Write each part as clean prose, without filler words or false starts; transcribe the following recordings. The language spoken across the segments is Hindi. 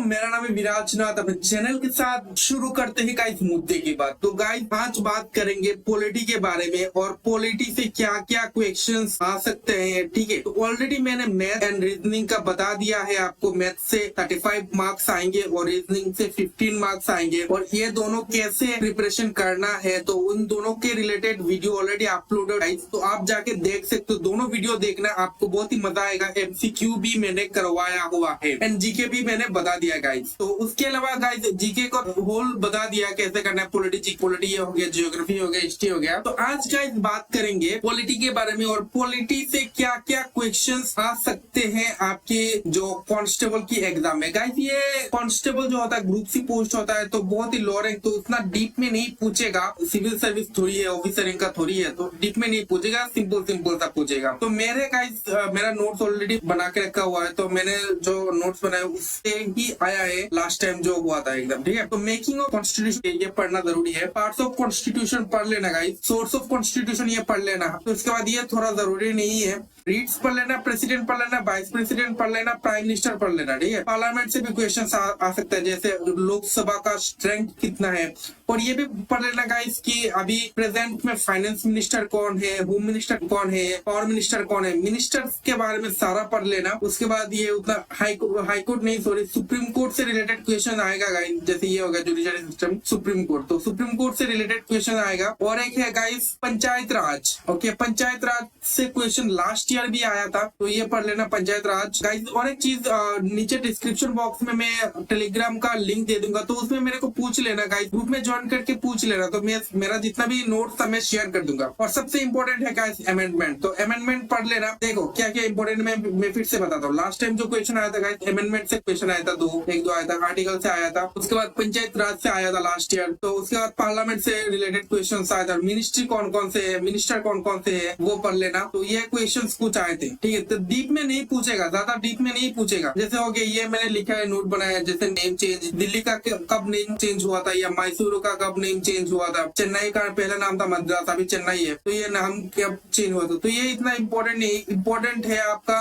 मेरा नाम है विराजनाथ। अपने चैनल के साथ शुरू करते हैं गाइस मुद्दे की बात। तो गाइस आज बात करेंगे पॉलिटी के बारे में और पॉलिटी से क्या क्या क्वेश्चंस आ सकते हैं। ठीक है, तो ऑलरेडी मैंने मैथ एंड रीजनिंग का बता दिया है आपको। मैथ से 35 मार्क्स आएंगे और रीजनिंग से 15 मार्क्स आएंगे, और ये दोनों कैसे प्रिपरेशन करना है तो उन दोनों के रिलेटेड वीडियो ऑलरेडी अपलोडेड है, तो आप जाके देख सकते हो। दोनों वीडियो देखना, आपको बहुत ही मजा आएगा। MCQ भी मैंने करवाया हुआ है एंड जीके भी मैंने बता दिया गाइस। तो उसके अलावा गाइस जीके को होल बता दिया कैसे करना है। पॉलिटी ये हो गया, जियोग्राफी हो गया, हिस्ट्री हो गया। तो आज गाइस बात करेंगे पॉलिटी के बारे में और पॉलिटी से क्या क्या क्वेश्चंस आ सकते हैं आपके जो कांस्टेबल की एग्जाम में। गाइस ये कांस्टेबल जो होता है ग्रुप सी पोस्ट होता है, तो बहुत ही लो रैंक, तो उतना डीप में नहीं पूछेगा। सिविल सर्विस थोड़ी है, ऑफिसरिंग का थोड़ी है, तो डीप में नहीं पूछेगा, सिंपल सा पूछेगा। तो मेरे गाइस मेरा नोट्स ऑलरेडी बना के रखा हुआ है, तो मैंने जो नोट्स बनाए उससे ही आया है लास्ट टाइम जो हुआ था एकदम। ठीक है, तो मेकिंग ऑफ कॉन्स्टिट्यूशन ये पढ़ना जरूरी है। पार्ट्स ऑफ कॉन्स्टिट्यूशन पढ़ लेना गाइस। सोर्स ऑफ कॉन्स्टिट्यूशन ये पढ़ लेना। तो उसके बाद ये थोड़ा जरूरी नहीं है, रीड्स पढ़ लेना, प्रेसिडेंट पढ़ लेना, वाइस प्रेसिडेंट पढ़ लेना, प्राइम मिनिस्टर पढ़ लेना। ठीक है, पार्लियामेंट से भी क्वेश्चन आ सकता है, जैसे लोकसभा का स्ट्रेंथ कितना है। और ये भी पढ़ लेना गाइस कि अभी प्रेजेंट में फाइनेंस मिनिस्टर कौन है, होम मिनिस्टर कौन है, पावर मिनिस्टर कौन है। मिनिस्टर्स के बारे में सारा पढ़ लेना। उसके बाद ये उतना हाईकोर्ट नहीं, सॉरी, सुप्रीम कोर्ट से रिलेटेड क्वेश्चन आएगा गाइस। जैसे ये होगा जुडिशरी सिस्टम, सुप्रीम कोर्ट, तो सुप्रीम कोर्ट से रिलेटेड क्वेश्चन आएगा। और एक है गाइस पंचायत राज। ओके, पंचायत राज से क्वेश्चन लास्ट ईयर भी आया था, तो ये पढ़ लेना पंचायत राज गाइस। और एक चीज, नीचे डिस्क्रिप्शन बॉक्स में मैं टेलीग्राम का लिंक दे दूंगा, तो उसमें मेरे को पूछ लेना गाइस, ग्रुप में ज्वाइन करके पूछ लेना, तो मेरा जितना भी नोट्स था मैं शेयर कर दूंगा। और सबसे इंपॉर्टेंट है गाइस अमेंडमेंट, तो अमेंडमेंट पढ़ लेना। देखो क्या क्या इंपॉर्टेंट मैं फिर से बताता हूँ। लास्ट टाइम जो क्वेश्चन आया था गाइस, अमेंडमेंट से क्वेश्चन आया था, एक दो आया था, आर्टिकल से आया था। उसके बाद पंचायत राज से आया था लास्ट ईयर। तो उसके बाद पार्लियामेंट से रिलेटेड क्वेश्चन आया था। मिनिस्ट्री कौन कौन से है, मिनिस्टर कौन कौन से है, वो पढ़ लेना। तो ये क्वेश्चन कुछ आए थे। ठीक है, तो डीप में नहीं पूछेगा, ज्यादा डीप में नहीं पूछेगा। जैसे हो गया, ये मैंने लिखा है, नोट बनाया, जैसे नेम चेंज, दिल्ली का कब नेम चेंज हुआ था, या मैसूर का कब नेम चेंज हुआ था, चेन्नई का पहला नाम था मद्रास, अभी चेन्नई है, तो ये नाम कब चेंज हुआ था। तो ये इतना इम्पोर्टेंट नहीं, इम्पोर्टेंट है आपका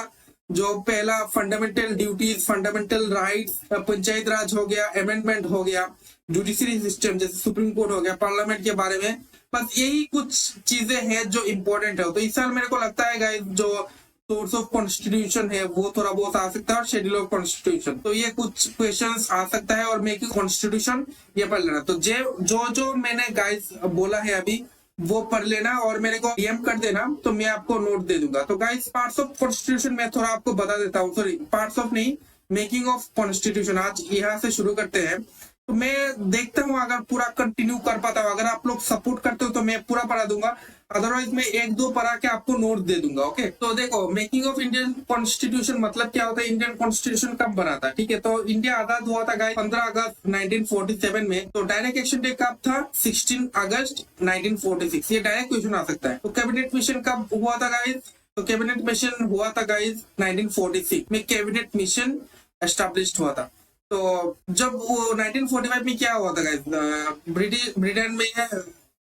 जो पहला fundamental duties, fundamental rights, panchayat raj हो गया, अमेंडमेंट हो गया, जुडिशरी सिस्टम जैसे सुप्रीम कोर्ट हो गया, पार्लियामेंट के बारे में। बस यही कुछ चीजें हैं जो इम्पोर्टेंट है। तो इस साल मेरे को लगता है गाइस जो सोर्स ऑफ कॉन्स्टिट्यूशन है वो थोड़ा बहुत आ सकता है, और शेड्यूल ऑफ कॉन्स्टिट्यूशन, तो ये कुछ क्वेश्चंस आ सकता है। और मेकिंग कॉन्स्टिट्यूशन ये पढ़ लेना। तो जो मैंने गाइस बोला है अभी वो पढ़ लेना और मेरे को डीएम कर देना, तो मैं आपको नोट दे दूंगा। तो गाइस पार्ट्स ऑफ कॉन्स्टिट्यूशन मैं थोड़ा आपको बता देता हूँ, सॉरी पार्ट्स ऑफ नहीं, मेकिंग ऑफ कॉन्स्टिट्यूशन आज यहाँ से शुरू करते हैं। तो मैं देखता हूँ अगर पूरा कंटिन्यू कर पाता हूँ, अगर आप लोग सपोर्ट करते हो तो मैं पूरा पढ़ा दूंगा, अदरवाइज मैं एक दो पढ़ा के आपको नोट दे दूंगा। ओके, तो देखो मेकिंग ऑफ इंडियन कॉन्स्टिट्यूशन मतलब क्या होता है, इंडियन कॉन्स्टिट्यूशन कब बना था। ठीक है, तो इंडिया आजाद हुआ था गाइस 15 अगस्त 1947 में। तो डायरेक्ट एक्शन डे कब था, 16 अगस्त 1946। ये डायरेक्ट क्वेश्चन आ सकता है। तो कैबिनेट मिशन कब हुआ था गाइस, तो कैबिनेट मिशन हुआ था गाइस 1946 में, कैबिनेट मिशन एस्टेब्लिश हुआ था। तो जब वो 1945 में क्या हुआ था गाइस, ब्रिटेन में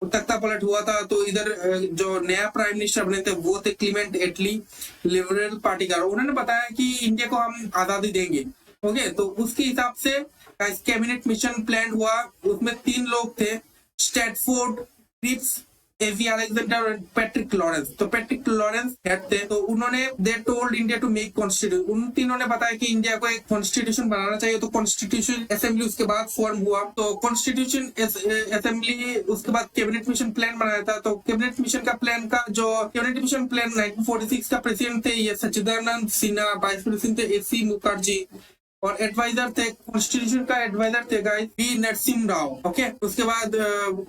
तख्ता पलट हुआ था, तो इधर जो नया प्राइम मिनिस्टर बने थे वो थे क्लीमेंट एटली, लिबरल पार्टी का। उन्होंने बताया कि इंडिया को हम आजादी देंगे। ओके, तो उसके हिसाब से कैबिनेट मिशन प्लान हुआ। उसमें 3 लोग थे, स्टैटफोर्ड, क्रिप्स, एवी अलेक्जेंडर और पैट्रिक लॉरेंस। तो पैट्रिक लॉरेंस हेड थे, तो उन्होंने they told India to make constitution. उन तीनों ने बताया कि इंडिया को एक कॉन्स्टिट्यूशन बनाना चाहिए। तो कॉन्स्टिट्यूशन असेंबली उसके बाद फॉर्म हुआ। तो कॉन्स्टिट्यूशन असेंबली उसके बाद कैबिनेट मिशन प्लान बनाया था। तो कैबिनेट मिशन का प्लान का जो कैबिनेट मिशन प्लान 1946 का प्रेसिडेंट थे ये सच्चिदानंद सिन्हा, वाइस प्रेसिडेंट थे AC मुखर्जी, और एडवाइजर थे, कॉन्स्टिट्यूशन का एडवाइजर थे guys B Narasimha Rao. Okay, उसके बाद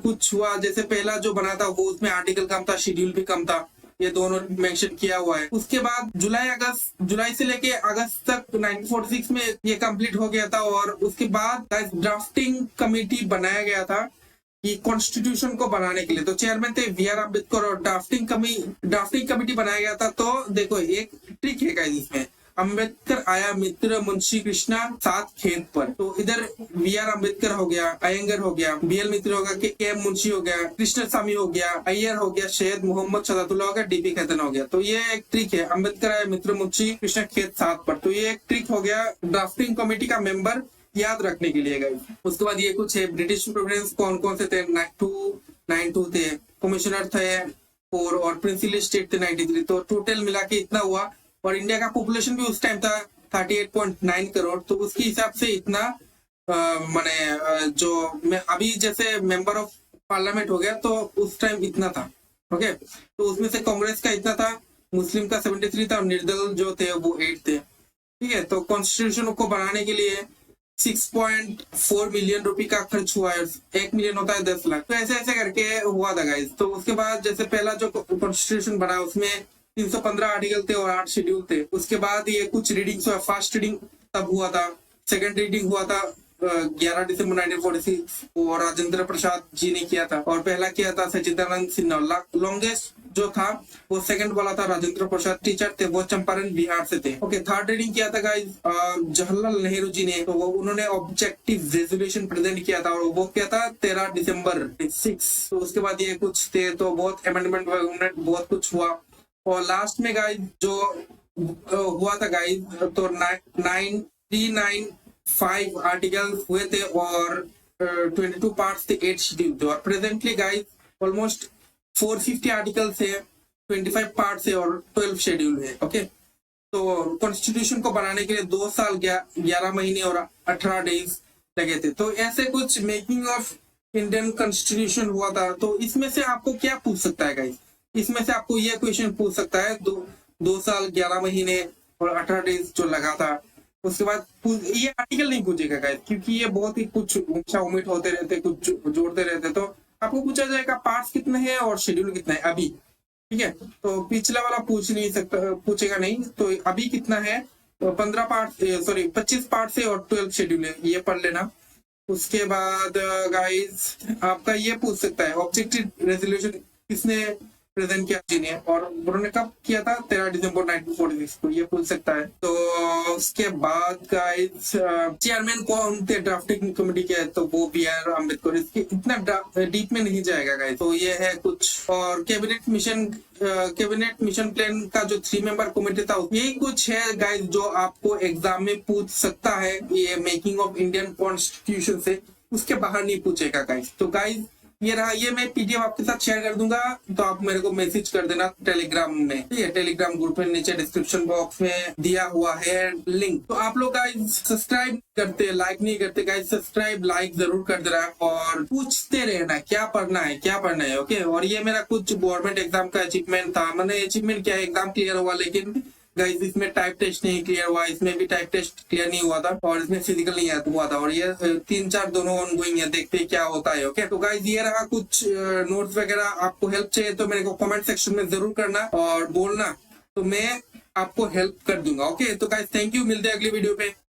कुछ हुआ, जैसे पहला जो बना था वो उसमें आर्टिकल कम था, शेड्यूल भी कम था, ये दोनों मेंशन किया हुआ है। उसके बाद जुलाई से लेके अगस्त तक 1946 में ये कंप्लीट हो गया था। और उसके बाद गाइस ड्राफ्टिंग कमेटी बनाया गया था कि कॉन्स्टिट्यूशन को बनाने के लिए। तो चेयरमैन थे BR अम्बेडकर, और ड्राफ्टिंग कमेटी बनाया गया था। तो देखो एक ट्रिक है गाइस इसमें, अम्बेडकर आया मित्र मुंशी कृष्णा साथ खेत पर। तो इधर BR अम्बेडकर हो गया, अयंगर हो गया, BL मित्र हो गया, KM मुंशी हो गया, कृष्ण स्वामी हो गया, अय्यर हो गया, शहीद मोहम्मद शहजादुल्लाह हो गया, DP खैतन हो गया। तो ये एक ट्रिक है, अम्बेडकर आया मित्र मुंशी कृष्ण खेत साथ पर। तो ये एक ट्रिक हो गया ड्राफ्टिंग कमेटी का मेंबर याद रखने के लिए गाइस। उसके बाद ये कुछ है, ब्रिटिश प्रोविडेंस कौन कौन से थे, 92 थे, कमिश्नर थे 4 और प्रिंसिपल स्टेट थे 93। तो टोटल मिला के इतना हुआ। और इंडिया का पॉपुलेशन भी उस टाइम था 38.9 करोड़। तो उसके हिसाब से इतना माने जो मैं अभी जैसे मेंबर ऑफ पार्लियामेंट हो गया तो उस टाइम इतना था। ओके, तो उसमें से कांग्रेस का इतना था, मुस्लिम का 73 था और निर्दल जो थे वो 8 थे। ठीक है, तो कॉन्स्टिट्यूशन को बनाने के लिए 6.4 मिलियन रुपए का खर्च हुआ है। 1 मिलियन होता है 10 लाख। तो ऐसे ऐसे करके हुआ था गाइस। तो उसके बाद जैसे पहला जो कॉन्स्टिट्यूशन बना उसमें 315 आर्टिकल थे और 8 शेड्यूल थे। उसके बाद ये कुछ रीडिंग्स हुआ। फर्स्ट रीडिंग तब हुआ था, सेकंड रीडिंग हुआ था 11 दिसंबर 1946 और राजेंद्र प्रसाद जी ने किया था। और पहला किया था सच्चिदानंद सिन्हा। लॉन्गेस्ट जो था वो सेकंड वाला था, राजेंद्र प्रसाद टीचर थे, वो चंपारण बिहार से थे। ओके, थर्ड रीडिंग किया था गाइस जवाहरलाल नेहरू जी ने। तो वो उन्होंने ऑब्जेक्टिव रेजोल्यूशन प्रेजेंट किया था और वो किया था 13 दिसंबर 6। तो उसके बाद ये कुछ थे, तो बहुत अमेंडमेंट बहुत कुछ हुआ। और लास्ट में गाइस जो हुआ था गाइस, तो 395 आर्टिकल्स हुए थे और 22 पार्ट्स थे, 8 शेड्यूल थे। और प्रेजेंटली गाइस ऑलमोस्ट 450 आर्टिकल्स है, 25 पार्ट्स है और 12 शेड्यूल है। ओके, तो कॉन्स्टिट्यूशन को बनाने के लिए 2 साल 11 महीने और 18 डेज लगे थे। तो ऐसे कुछ मेकिंग ऑफ इंडियन कॉन्स्टिट्यूशन हुआ था। तो इसमें से आपको क्या पूछ सकता है गाइस? इसमें से आपको ये क्वेश्चन पूछ सकता है, 2 साल 11 महीने और 18 डेज जो लगा था। उसके बाद ये आर्टिकल नहीं पूछेगा गाइस, क्योंकि ये बहुत ही कुछ ऊंचा उम्मीद होते रहते, कुछ जोड़ते रहते। तो आपको पूछा जाएगा पार्ट्स कितने हैं और शेड्यूल कितना है अभी। ठीक है, तो पिछला वाला पूछ नहीं सकता, पूछेगा नहीं। तो अभी कितना है, तो 15 पार्ट, सॉरी 25 पार्ट है और 12 शेड्यूल है, ये पढ़ लेना। उसके बाद गाइस आपका ये पूछ सकता है, ऑब्जेक्टिव रेजोल्यूशन किसने प्रेजेंट किया जी ने, और उन्होंने कब किया था, 13 दिसंबर 1946 को, ये पूछ सकता है। तो उसके बाद गाइस चेयरमैन कौन थे ड्राफ्टिंग कमेटी के, तो वो बी आर अम्बेडकर। इसके इतना डीप में नहीं जाएगा गाइस। तो ये है कुछ। और कैबिनेट मिशन प्लान का जो 3 मेंबर कमेटी था, यही कुछ है गाइस जो आपको एग्जाम में पूछ सकता है। ये मेकिंग ऑफ इंडियन कॉन्स्टिट्यूशन से, उसके बाहर नहीं पूछेगा गाइस। तो गाइस ये रहा, ये मैं पीडीएफ आपके साथ शेयर कर दूंगा, तो आप मेरे को मैसेज कर देना टेलीग्राम में। ठीक है, टेलीग्राम ग्रुप में नीचे डिस्क्रिप्शन बॉक्स में दिया हुआ है लिंक। तो आप लोग गाइस सब्सक्राइब करते, लाइक नहीं करते गाइस, सब्सक्राइब लाइक जरूर कर देना और पूछते रहना क्या पढ़ना है, क्या पढ़ना है। ओके, और ये मेरा कुछ गवर्नमेंट एग्जाम का अचीवमेंट था। मैंने अचीवमेंट क्या है, एग्जाम क्लियर हुआ, लेकिन गाइस इसमें टाइप टेस्ट नहीं क्लियर हुआ, इसमें भी टाइप टेस्ट क्लियर नहीं हुआ था और इसमें फिजिकल नहीं हुआ था। और ये 3-4 दोनों ऑनगोइंग है, देखते हैं क्या होता है। ओके, तो गाइस ये रहा कुछ नोट्स वगैरह। आपको हेल्प चाहिए तो मेरे को कमेंट सेक्शन में जरूर करना और बोलना, तो मैं आपको हेल्प कर दूंगा। ओके, तो गाइस थैंक यू, मिलते हैं अगली वीडियो पे।